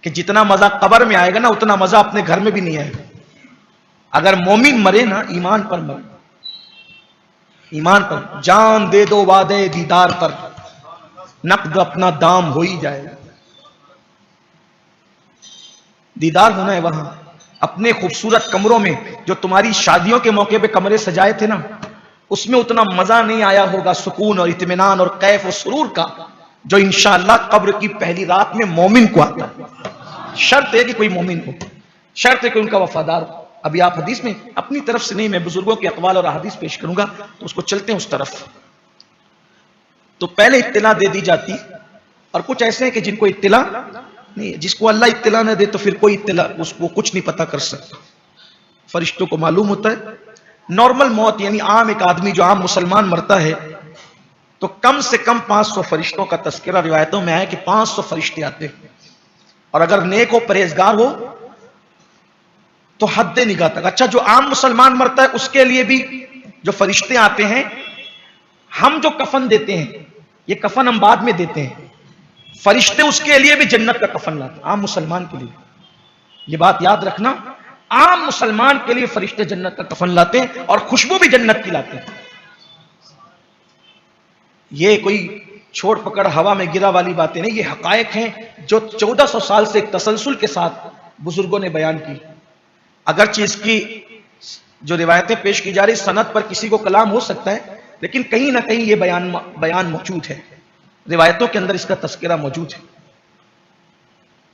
کہ جتنا مزہ قبر میں آئے گا نا اتنا مزہ اپنے گھر میں بھی نہیں آئے گا. اگر مومن مرے نا ایمان پر مرے, ایمان پر, جان دے دو وعدے دیدار پر, نقد اپنا دام ہو ہی جائے گا. دیدار ہونا ہے وہاں اپنے خوبصورت کمروں میں. جو تمہاری شادیوں کے موقع پہ کمرے سجائے تھے نا اس میں اتنا مزہ نہیں آیا ہوگا سکون اور اطمینان اور کیف و سرور کا جو انشاءاللہ قبر کی پہلی رات میں مومن کو آتا ہے. شرط ہے کہ کوئی مومن ہو, شرط ہے کہ ان کا وفادار ہو. ابھی آپ حدیث میں اپنی طرف سے نہیں, میں بزرگوں کے اقوال اور احادیث پیش کروں گا تو اس کو چلتے ہیں اس طرف. تو پہلے اطلاع دے دی جاتی, اور کچھ ایسے ہیں کہ جن کو اطلاع نہیں, جس کو اللہ اطلاع نہ دے تو پھر کوئی اطلاع اس کو کچھ نہیں پتا کر سکتا. فرشتوں کو معلوم ہوتا ہے. نارمل موت یعنی عام ایک آدمی جو عام مسلمان مرتا ہے تو کم سے کم 500 فرشتوں کا تذکرہ روایتوں میں آیا کہ 500 فرشتے آتے ہیں, اور اگر نیک ہو پرہیزگار ہو تو حد نگاہ تک. اچھا جو عام مسلمان مرتا ہے اس کے لیے بھی جو فرشتے آتے ہیں, ہم جو کفن دیتے ہیں یہ کفن ہم بعد میں دیتے ہیں, فرشتے اس کے لیے بھی جنت کا کفن لاتے ہیں عام مسلمان کے لیے. یہ بات یاد رکھنا, عام مسلمان کے لیے فرشتے جنت کا کفن لاتے ہیں اور خوشبو بھی جنت کی لاتے ہیں. یہ کوئی چھوڑ پکڑ ہوا میں گرا والی باتیں نہیں, یہ حقائق ہیں جو 1400 سال سے ایک تسلسل کے ساتھ بزرگوں نے بیان کی. اگرچہ اس کی جو روایتیں پیش کی جا رہی سند پر کسی کو کلام ہو سکتا ہے, لیکن کہیں نہ کہیں یہ بیان موجود ہے, روایتوں کے اندر اس کا تذکرہ موجود ہے.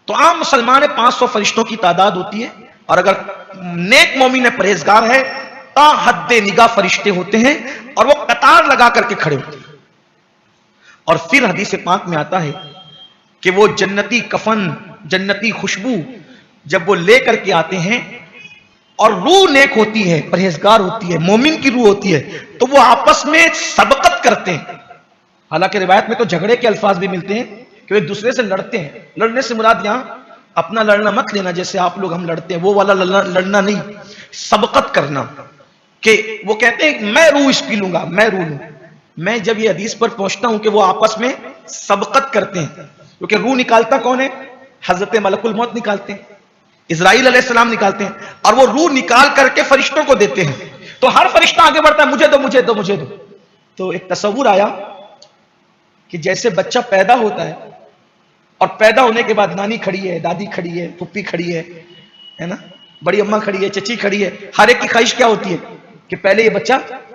تو عام مسلمان 500 فرشتوں کی تعداد ہوتی ہے, اور اگر نیک مومن پرہیزگار ہے تا حد نگاہ فرشتے ہوتے ہیں اور وہ قطار لگا کر کے کھڑے ہوتے ہیں. اور پھر حدیث پاک میں آتا ہے کہ وہ جنتی کفن, جنتی خوشبو جب وہ لے کر کے آتے ہیں اور روح نیک ہوتی ہے, پرہیزگار ہوتی ہے, مومن کی روح ہوتی ہے, تو وہ آپس میں سبقت کرتے ہیں. حالانکہ روایت میں تو جھگڑے کے الفاظ بھی ملتے ہیں کہ وہ ایک دوسرے سے لڑتے ہیں. لڑنے سے مراد یہاں اپنا لڑنا مت لینا جیسے آپ لوگ ہم لڑتے ہیں, وہ والا لڑنا نہیں, سبقت کرنا. کہ وہ کہتے ہیں میں روح اس کی لوں گا, میں روح لوں. میں جب یہ حدیث پر پہنچتا ہوں کہ وہ آپس میں سبقت کرتے ہیں, کیونکہ روح نکالتا کون ہے؟ حضرت ملک الموت نکالتے ہیں, اسرائیل علیہ السلام نکالتے ہیں, اور وہ روح نکال کر کے فرشتوں کو دیتے ہیں. تو ہر فرشتہ آگے بڑھتا ہے مجھے دو مجھے دو مجھے دو. تو ایک تصور آیا کہ جیسے بچہ پیدا ہوتا ہے اور پیدا ہونے کے بعد نانی کھڑی ہے, دادی کھڑی ہے, پھپھی کھڑی ہے نا, بڑی اماں کھڑی ہے, چچی کھڑی ہے, ہر ایک کی خواہش کیا ہوتی ہے کہ پہلے یہ بچہ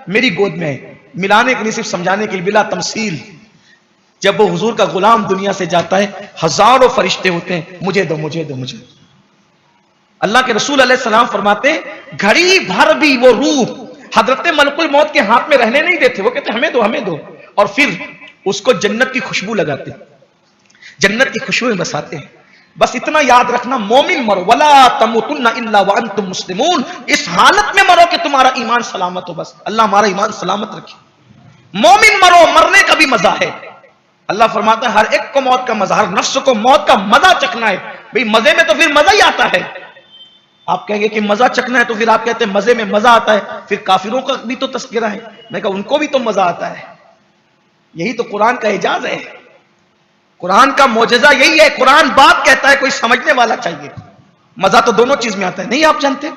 میری گود میں ہے. ملانے کے لیے, صرف سمجھانے کے لیے, بلا تمثیل. جب وہ حضور کا غلام دنیا سے جاتا ہے ہزاروں فرشتے ہوتے ہیں مجھے دو مجھے دو مجھے. اللہ کے رسول علیہ السلام فرماتے گھڑی بھر بھی وہ روح حضرت ملک الموت کے ہاتھ میں رہنے نہیں دیتے, وہ کہتے ہمیں دو ہمیں دو, اور پھر اس کو جنت کی خوشبو لگاتے, جنت کی خوشبو میں بساتے ہیں. بس اتنا یاد رکھنا, مومن مرو ولا تموتن الا وانتم مسلمون, اس حالت میں مرو کہ تمہارا ایمان سلامت ہو. بس اللہ ہمارا ایمان سلامت رکھے. مومن مرو, مرنے کا بھی مزہ ہے. اللہ فرماتا ہے ہر ایک کو موت کا مزہ, ہر نفس کو موت کا مزہ چکھنا ہے. بھئی مزے میں تو پھر مزہ ہی آتا ہے. آپ کہیں گے کہ مزہ چکھنا ہے تو پھر آپ کہتے ہیں مزے میں مزہ آتا ہے, پھر کافروں کا بھی تو تذکرہ ہے. میں کہا ان کو بھی تو مزہ آتا ہے. یہی تو قرآن کا اعجاز ہے, قرآن کا معجزہ یہی ہے. قرآن بات کہتا ہے, کوئی سمجھنے والا چاہیے. مزہ تو دونوں چیز میں آتا ہے. نہیں آپ جانتے,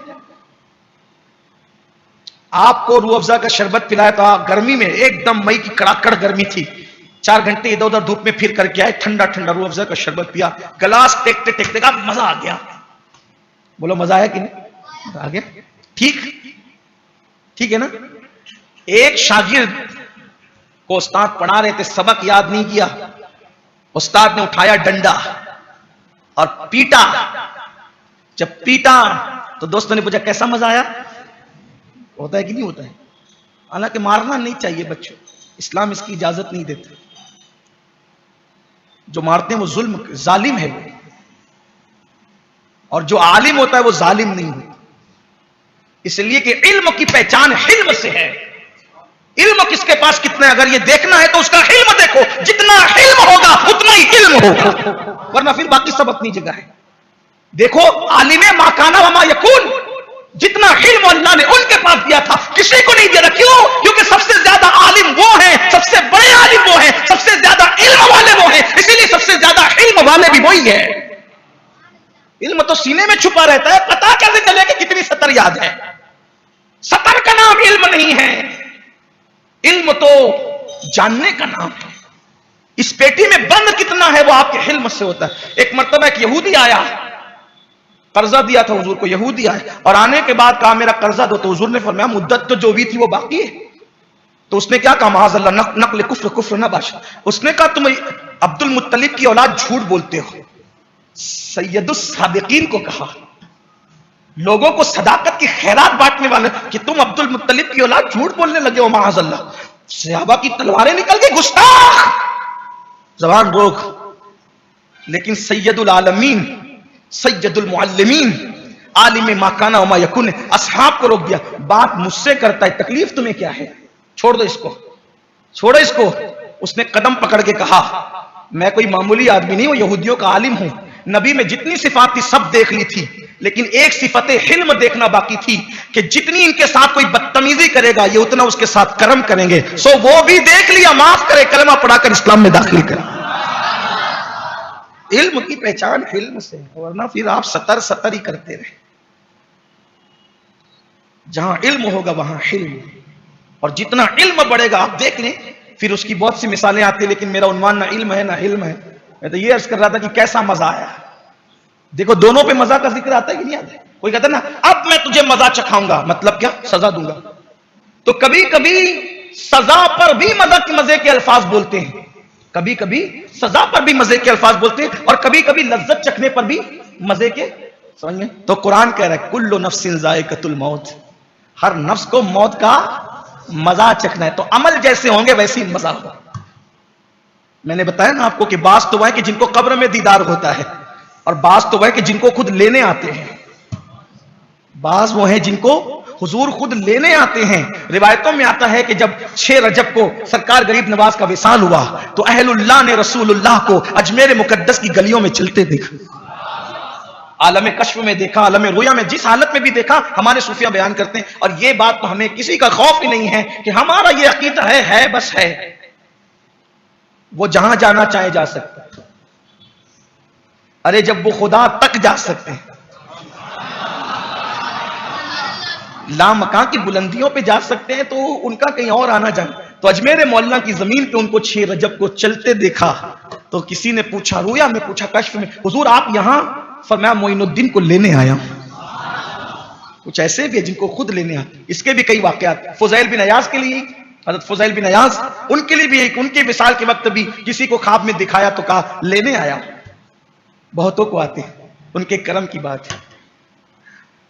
آپ کو روح افزا کا شربت پلایا تھا گرمی میں, ایک دم مئی کی کڑاکڑ گرمی تھی, 4 گھنٹے ادھر ادھر دھوپ میں پھر کر کے آئے, ٹھنڈا ٹھنڈا روح افزا کا شربت پیا, گلاس ٹیکتے ٹیکتے کا مزہ آ گیا. بولو مزہ آیا کہ نہیں؟ آ گیا. ٹھیک ٹھیک ہے نا. ایک شاگرد کو استاد پڑھا رہے تھے, سبق یاد نہیں کیا, استاد نے اٹھایا ڈنڈا اور پیٹا. جب پیٹا تو دوستوں نے پوچھا کیسا مزہ آیا؟ ہوتا ہے کہ نہیں ہوتا ہے؟ حالانکہ مارنا نہیں چاہیے بچوں, اسلام اس کی اجازت نہیں دیتا. جو مارتے ہیں وہ ظلم, ظالم ہے, اور جو عالم ہوتا ہے وہ ظالم نہیں ہوتا. اس لیے کہ علم کی پہچان حلم سے ہے. علم کس کے پاس کتنا ہے, اگر یہ دیکھنا ہے تو اس کا علم دیکھو, جتنا علم ہوگا اتنا ہی علم ہوگا, ورنہ پھر باقی سب اپنی جگہ ہے. دیکھو عالم ما کان و ما یکون, جتنا علم اللہ نے ان کے پاس دیا تھا کسی کو نہیں دیا تھا. کیوں؟ کیونکہ سب سے زیادہ عالم وہ ہیں, سب سے بڑے عالم وہ ہیں, سب سے زیادہ علم والے وہ ہیں, اسی لیے سب سے زیادہ علم والے بھی وہی ہیں. علم تو سینے میں چھپا رہتا ہے, پتا کیسے چلے کہ کتنی سطر یاد ہے؟ سطر کا نام علم نہیں ہے, علم تو جاننے کا نام ہے. اس پیٹی میں بند کتنا ہے وہ آپ کے علم سے ہوتا ہے. ایک مرتبہ ایک یہودی آیا, قرضہ دیا تھا حضور کو, یہودی آیا اور آنے کے بعد کہا میرا قرضہ دو. تو حضور نے فرمایا مدت تو جو بھی تھی وہ باقی ہے. تو اس نے کیا کہا, معاذ اللہ نقل کفر نہ باشا. اس نے کہا تم عبد المطلب کی اولاد جھوٹ بولتے ہو. سید الصادقین کو کہا, لوگوں کو صداقت کی خیرات بانٹنے والے, کہ تم عبد المطلب کی اولاد جھوٹ بولنے لگے ہو. معاذ اللہ, صحابہ کی تلواریں نکل گئی, گستاخ, زبان روک. لیکن سید العالمین, سید المعلمین, عالم ما کان و ما یکون, اصحاب کو روک دیا. بات مجھ سے کرتا ہے, تکلیف تمہیں کیا ہے؟ چھوڑ دو اس کو, چھوڑو اس کو. اس نے قدم پکڑ کے کہا میں کوئی معمولی آدمی نہیں ہوں, یہودیوں کا عالم ہوں. نبی میں جتنی صفات تھی سب دیکھ لی تھی, لیکن ایک صفت حلم دیکھنا باقی تھی کہ جتنی ان کے ساتھ کوئی بدتمیزی کرے گا یہ اتنا اس کے ساتھ کرم کریں گے. سو وہ بھی دیکھ لیا, معاف کرے, کلمہ پڑھا کر اسلام میں داخل کرے. علم کی پہچان علم سے, ورنہ پھر آپ سطر ہی کرتے رہے. جہاں علم ہوگا وہاں علم, اور جتنا علم بڑھے گا آپ دیکھ لیں. پھر اس کی بہت سی مثالیں آتی ہیں, لیکن میرا عنوان نہ علم ہے نہ علم ہے. میں تو یہ عرض کر رہا تھا کہ کیسا مزہ آیا. دیکھو دونوں پہ مزہ کا ذکر آتا ہے کہ نہیں آتا ہے؟ کوئی کہتا ہے نا اب میں تجھے مزہ چکھاؤں گا, مطلب کیا؟ سزا دوں گا. تو کبھی کبھی سزا پر بھی مزے کے الفاظ بولتے ہیں, کبھی کبھی سزا پر بھی مزے کے الفاظ بولتے ہیں, اور کبھی کبھی لذت چکھنے پر بھی مزے کے. سمجھ میں؟ تو قرآن کہہ رہا ہے کل نفس ذائقۃ الموت, ہر نفس کو موت کا مزہ چکھنا ہے. تو عمل جیسے ہوں گے ویسے ہی مزہ ہوگا. میں نے بتایا نا آپ کو کہ بعض تو وہ ہیں کہ جن کو قبر میں دیدار ہوتا ہے, اور بعض تو وہ ہیں کہ جن کو خود لینے آتے ہیں. بعض وہ ہیں جن کو حضور خود لینے آتے ہیں. روایتوں میں آتا ہے کہ جب 6 رجب کو سرکار غریب نواز کا وصال ہوا تو اہل اللہ نے رسول اللہ کو اجمیر مقدس کی گلیوں میں چلتے دیکھا, عالم کشف میں دیکھا, عالم رویا میں, جس حالت میں بھی دیکھا. ہمارے صوفیہ بیان کرتے ہیں, اور یہ بات تو ہمیں کسی کا خوف ہی نہیں ہے کہ ہمارا یہ عقیدہ ہے بس ہے. وہ جہاں جانا چاہے جا سکتا ہے. ارے جب وہ خدا تک جا سکتے ہیں, لامکان کی بلندیوں پہ جا سکتے ہیں, تو ان کا کہیں اور آنا جانا. تو اجمیر مولا کی زمین پہ ان کو 6 رجب کو چلتے دیکھا. تو کسی نے پوچھا, رویا میں پوچھا, کشف میں, حضور آپ یہاں؟ فرمایا معین الدین کو لینے آیا ہوں. کچھ ایسے بھی ہیں جن کو خود لینے آتے. اس کے بھی کئی واقعات. فضیل بن ایاز کے لیے, حضرت فضیل بن ایاز, ان کے لیے بھی ایک, ان کے وصال کے وقت بھی کسی کو خواب میں دکھایا تو کہا لینے آیا. بہتوں کو آتے ہیں, ان کے کرم کی بات ہے.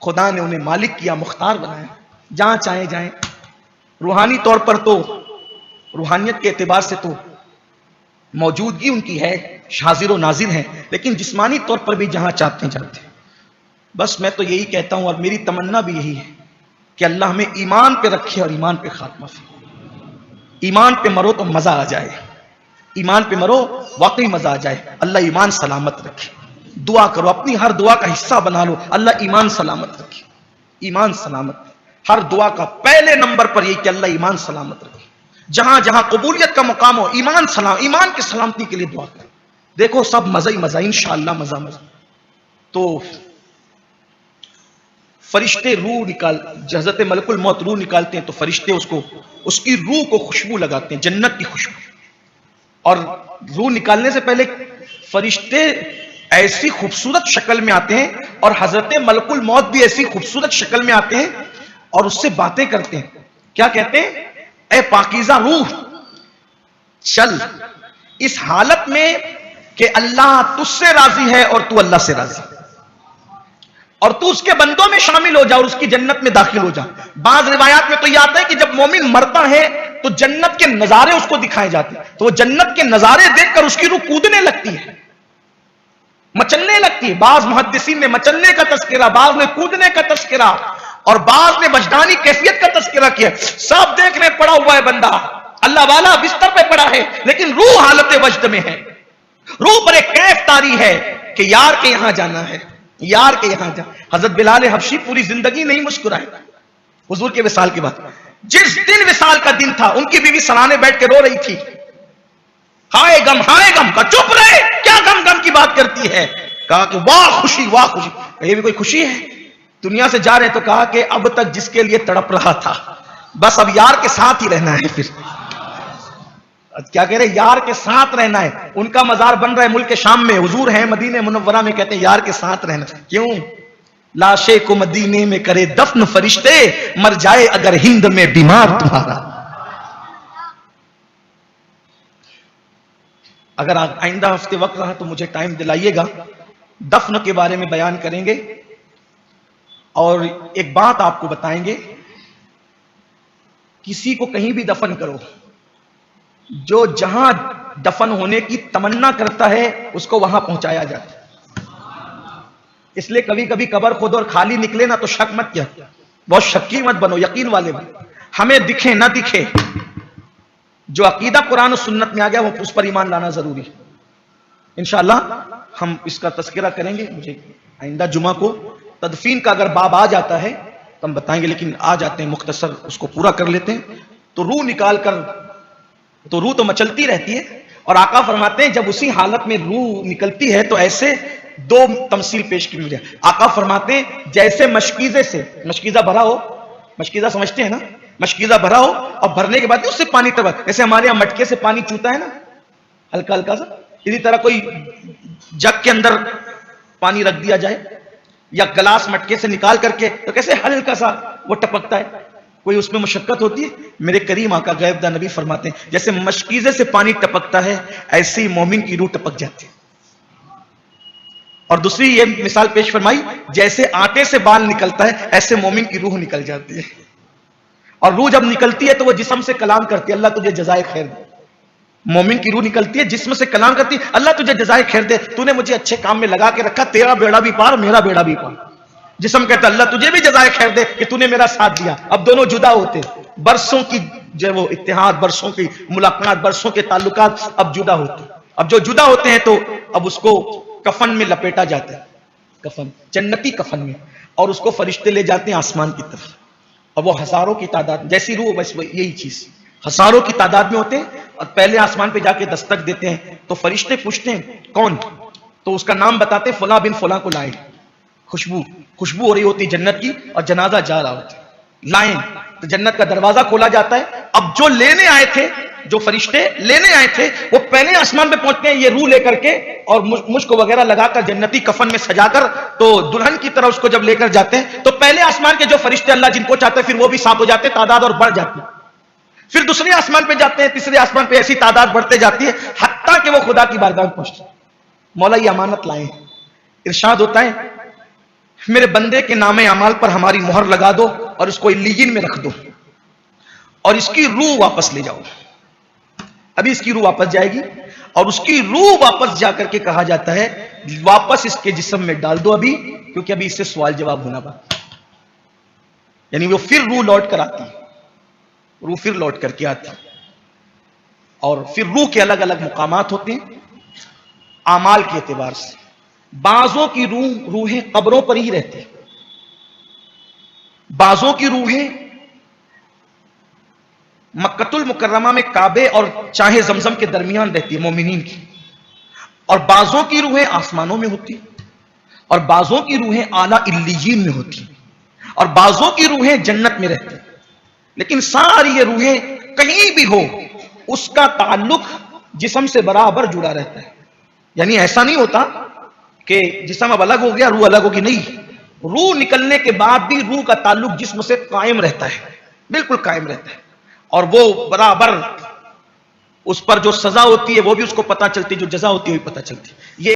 خدا نے انہیں مالک کیا, مختار بنایا, جہاں چاہیں جائیں. روحانی طور پر تو, روحانیت کے اعتبار سے تو موجودگی ان کی ہے, حاضر و ناظر ہیں, لیکن جسمانی طور پر بھی جہاں چاہتے ہیں جاتے ہیں. بس میں تو یہی کہتا ہوں, اور میری تمنا بھی یہی ہے کہ اللہ ہمیں ایمان پہ رکھے اور ایمان پہ خاتمہ سے. ایمان پہ مرو تو مزہ آ جائے, ایمان پہ مرو واقعی مزہ آ جائے. اللہ ایمان سلامت رکھے. دعا کرو, اپنی ہر دعا کا حصہ بنا لو, اللہ ایمان سلامت رکھے. ایمان سلامت, ہر دعا کا پہلے نمبر پر یہ کہ اللہ ایمان سلامت رکھے. جہاں جہاں قبولیت کا مقام ہو, ایمان ایمان کی سلامتی کے لیے دعا کرو. دیکھو سب مزہ ہی مزہ, انشاءاللہ مزہ مزہ. تو فرشتے روح حضرت ملک الموت روح نکالتے ہیں, تو فرشتے اس کی روح کو خوشبو لگاتے ہیں, جنت کی خوشبو. اور روح نکالنے سے پہلے فرشتے ایسی خوبصورت شکل میں آتے ہیں, اور حضرت ملک الموت بھی ایسی خوبصورت شکل میں آتے ہیں, اور اس سے باتیں کرتے ہیں. کیا کہتے ہیں؟ اے پاکیزہ روح, چل اس حالت میں کہ اللہ تجھ سے راضی ہے اور تو اللہ سے راضی, اور تو اس کے بندوں میں شامل ہو جا اور اس کی جنت میں داخل ہو جا. بعض روایات میں تو یہ آتا ہے کہ جب مومن مرتا ہے تو جنت کے نظارے اس کو دکھائے جاتے ہیں, تو وہ جنت کے نظارے دیکھ کر اس کی روح کودنے لگتی ہے, مچلنے لگتی ہے. بعض محدثین نے مچلنے کا تذکرہ, بعض نے کودنے کا تذکرہ, اور بعض نے وجدانی کیفیت کا تذکرہ کیا. سب دیکھنے پڑا ہوا ہے بندہ, اللہ والا بستر پہ پڑا ہے, لیکن روح حالت وجد میں ہے. روح پر ایک کیف طاری ہے کہ یار کے یہاں جانا ہے, یار کے یہاں جا. حضرت بلال حبشی پوری زندگی نہیں مسکرائے حضور کے وصال کے بعد. جس دن وصال کا دن تھا ان کی بیوی سرانے بیٹھ کے رو رہی تھی. ہائے غم کا. چپ رہے, کیا غم کی بات کرتی ہے. کہا کہ واہ خوشی. یہ بھی کوئی خوشی ہے؟ دنیا سے جا رہے تو کہا کہ اب تک جس کے لیے تڑپ رہا تھا بس اب یار کے ساتھ ہی رہنا ہے. پھر کیا کہہ رہے, یار کے ساتھ رہنا ہے. ان کا مزار بن رہا ہے ملک شام میں, حضور ہیں مدینہ منورہ میں, کہتے ہیں یار کے ساتھ رہنا. کیوں؟ لاشے کو مدینے میں کرے دفن فرشتے, مر جائے اگر ہند میں بیمار تمہارا. اگر آئندہ ہفتے وقت رہا تو مجھے ٹائم دلائیے گا, دفن کے بارے میں بیان کریں گے. اور ایک بات آپ کو بتائیں گے, کسی کو کہیں بھی دفن کرو, جو جہاں دفن ہونے کی تمنا کرتا ہے اس کو وہاں پہنچایا جاتا ہے. اس لیے کبھی کبھی قبر خود اور خالی نکلے نا تو شک مت کیا, بہت شکی مت بنو, یقین والے بنو. ہمیں دکھے نہ دکھے, جو عقیدہ قرآن و سنت میں آ گیا وہ اس پر ایمان لانا ضروری. انشاءاللہ ہم اس کا تذکرہ کریں گے. مجھے آئندہ جمعہ کو تدفین کا اگر باب آ جاتا ہے تو ہم بتائیں گے, لیکن آ جاتے ہیں مختصر اس کو پورا کر لیتے ہیں. تو روح نکال کر, تو روح تو مچلتی رہتی ہے, اور آقا فرماتے ہیں جب اسی حالت میں روح نکلتی ہے تو ایسے دو تمثیل پیش کی مجھے. آقا فرماتے ہیں جیسے مشکیزے سے, مشکیزہ بھرا ہو, مشکیزہ سمجھتے ہیں نا, مشکیزہ بھرا ہو اور بھرنے کے بعد اس سے پانی ٹپک, جیسے ہمارے یہاں مٹکے سے پانی چوتا ہے نا ہلکا ہلکا سا, اسی طرح کوئی جگ کے اندر پانی رکھ دیا جائے یا گلاس مٹکے سے نکال کر کے تو کیسے ہلکا سا وہ ٹپکتا ہے. کوئی اس میں مشقت ہوتی ہے؟ میرے کریم آقا غیب داں نبی فرماتے ہیں جیسے مشکیزے سے پانی ٹپکتا ہے ایسے ہی مومن کی روح ٹپک جاتی ہے. اور دوسری یہ مثال پیش فرمائی, جیسے آٹے سے بال نکلتا ہے ایسے مومن کی روح نکل جاتی ہے. اور روح جب نکلتی ہے تو وہ جسم سے کلام کرتی ہے, اللہ تجھے جزائے خیر دے. مومن کی روح نکلتی ہے, جسم سے کلام کرتی ہے, اللہ تجھے جزائے خیر دے, تو نے مجھے اچھے کام میں لگا کے رکھا, تیرا بیڑا بھی پار میرا بیڑا بھی پار. جسم کہتا ہے اللہ تجھے بھی جزائے خیر دے کہ تو نے میرا ساتھ دیا. اب دونوں جدا ہوتے, برسوں کی جو وہ اتحاد, برسوں کی ملاقات, برسوں کے تعلقات اب جدا ہوتے. اب جو جدا ہوتے ہیں تو اب اس کو کفن میں لپیٹا جاتا ہے, کفن جنتی کفن میں, اور اس کو فرشتے لے جاتے ہیں آسمان کی طرف. اور وہ ہزاروں کی تعداد, جیسی روح بس یہی چیز, ہزاروں کی تعداد میں ہوتے ہیں اور پہلے آسمان پہ جا کے دستک دیتے ہیں. تو فرشتے پوچھتے ہیں کون, تو اس کا نام بتاتے ہیں فلاں بن فلاں کو لائیں. خوشبو ہو رہی ہوتی جنت کی اور جنازہ جا رہا ہوتا, لائیں تو جنت کا دروازہ کھولا جاتا ہے. اب جو لینے آئے تھے, جو فرشتے لینے آئے تھے وہ پہلے آسمان پہ پہنچتے ہیں یہ روح لے کر کے, اور مشک وغیرہ لگا کر جنتی کفن میں سجا کر, تو دلہن کی طرح اس کو جب لے کر جاتے ہیں تو پہلے آسمان کے جو فرشتے اللہ جن کو چاہتے ہیں پھر وہ بھی ساتھ ہو جاتے ہیں, تعداد اور بڑھ جاتی ہے. پھر دوسرے آسمان پہ جاتے ہیں, تیسرے آسمان پہ ایسی تعداد بڑھتے جاتی ہے حتیٰ کہ وہ خدا کی بارگاہ میں پہنچتے ہیں. مولا یہ امانت لائیں. ارشاد ہوتا ہے میرے بندے کے نام اعمال پر ہماری مہر لگا دو اور اس کو علیین میں رکھ دو اور اس کی روح واپس لے جاؤ. ابھی اس کی روح واپس جائے گی اور اس کی روح واپس جا کر کے کہا جاتا ہے واپس اس کے جسم میں ڈال دو ابھی, کیونکہ ابھی اس سے سوال جواب ہونا باقی. یعنی وہ پھر روح لوٹ کر آتی, روح پھر لوٹ کر کے آتی. اور پھر روح کے الگ الگ مقامات ہوتے ہیں اعمال کے اعتبار سے. بعضوں کی روحیں قبروں پر ہی رہتی ہیں, بعضوں کی روحیں مکۃ المکرمہ میں کعبے اور چاہے زمزم کے درمیان رہتی ہے مومنین کی, اور بعضوں کی روحیں آسمانوں میں ہوتی, اور بعضوں کی روحیں اعلیٰ علیین میں ہوتی, اور بعضوں کی روحیں جنت میں رہتی. لیکن ساری یہ روحیں کہیں بھی ہو اس کا تعلق جسم سے برابر جڑا رہتا ہے. یعنی ایسا نہیں ہوتا کہ جسم اب الگ ہو گیا روح الگ ہوگی, نہیں, روح نکلنے کے بعد بھی روح کا تعلق جسم سے قائم رہتا ہے, بالکل قائم رہتا ہے. اور وہ برابر اس پر جو سزا ہوتی ہے وہ بھی اس کو پتا چلتی, جو جزا ہوتی ہے وہ بھی پتا چلتی. یہ